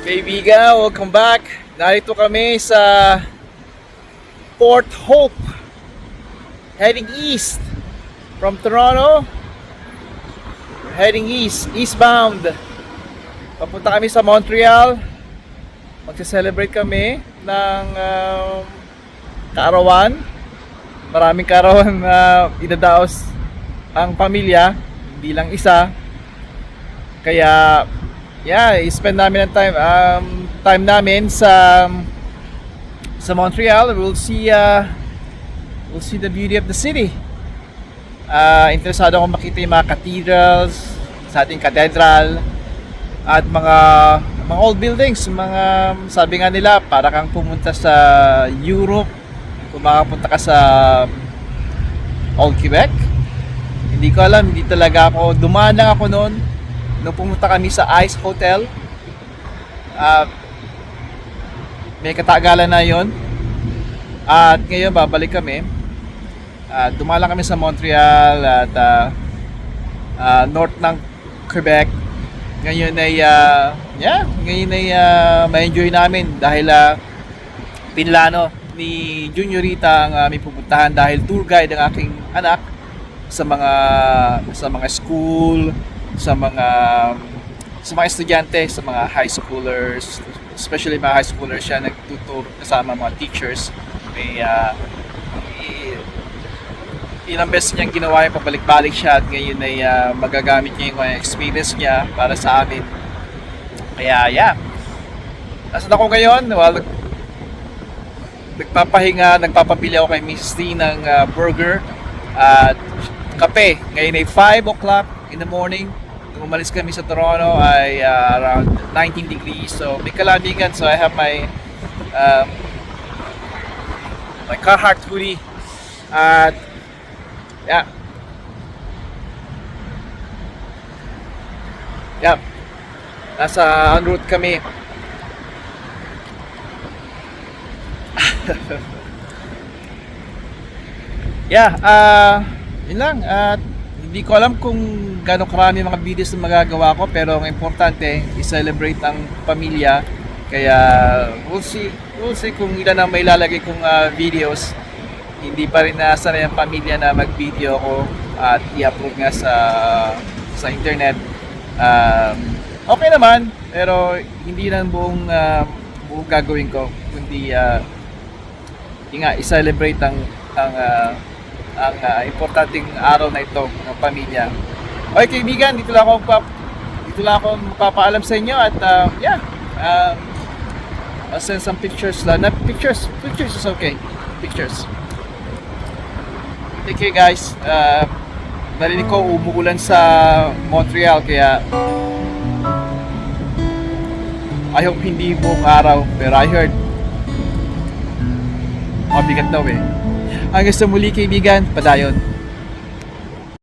Kaibigan, welcome back. Narito kami sa Port Hope, heading east from Toronto, heading eastbound. Papunta kami sa Montreal. Magse-celebrate kami ng kaarawan. Maraming kaarawan na idadaos ang pamilya, hindi lang isa. Kaya i-spend namin ang time namin sa Montreal. We'll see the beauty of the city. Interesado akong makita yung mga cathedrals, sa ating cathedral, at mga old buildings. Sabi nga nila, para kang pumunta sa Europe kung makapunta ka sa Old Quebec. Hindi ko alam, hindi talaga ako. Dumaan lang ako noon nung pumunta kami sa Ice Hotel. May katagalan na yon. At ngayon babalik kami. Dumaan lang kami sa Montreal at north ng Quebec. Ngayon ay ma-enjoy namin dahil pinlano ni Juniorita ang aming pupuntahan dahil tour guide ang aking anak sa mga school, sa mga estudyante, sa mga high schoolers, especially mga high schoolers. Siya nagtuturo kasama mga teachers. May ilang beses niyang ginawa yung pabalik-balik siya at ngayon ay magagamit niya yung experience niya para sa amin. Kaya nasaan ako ngayon? Well, nagpapabili ako kay Mrs. T ng burger at kape. Ngayon ay 5 o'clock in the morning. Nung umalis kami sa Toronto ay around 19 degrees. So may kalamigan. So I have my Carhartt hoodie. At nasa en route kami. Yun lang. At hindi ko alam kung gaano karami mga videos na magagawa ko, pero ang importante i-celebrate ang pamilya. Kaya we'll see kung ilan ang may lalagay kong videos. Hindi pa rin nasanay ang pamilya na mag-video ko at i-upload nga sa internet. Okay naman, pero hindi lang buong gagawin ko, kundi i-celebrate ang importanteng araw na ito ng pamilya. Okay kaibigan, dito lang ako magpapaalam sa inyo at I'll send some pictures lang. Pictures is okay. Pictures. Take care guys. Narinig ko umuulan sa Montreal kaya I hope hindi buong araw, pero I heard mabigat daw eh. Hanggang sa muli kaibigan, padayon.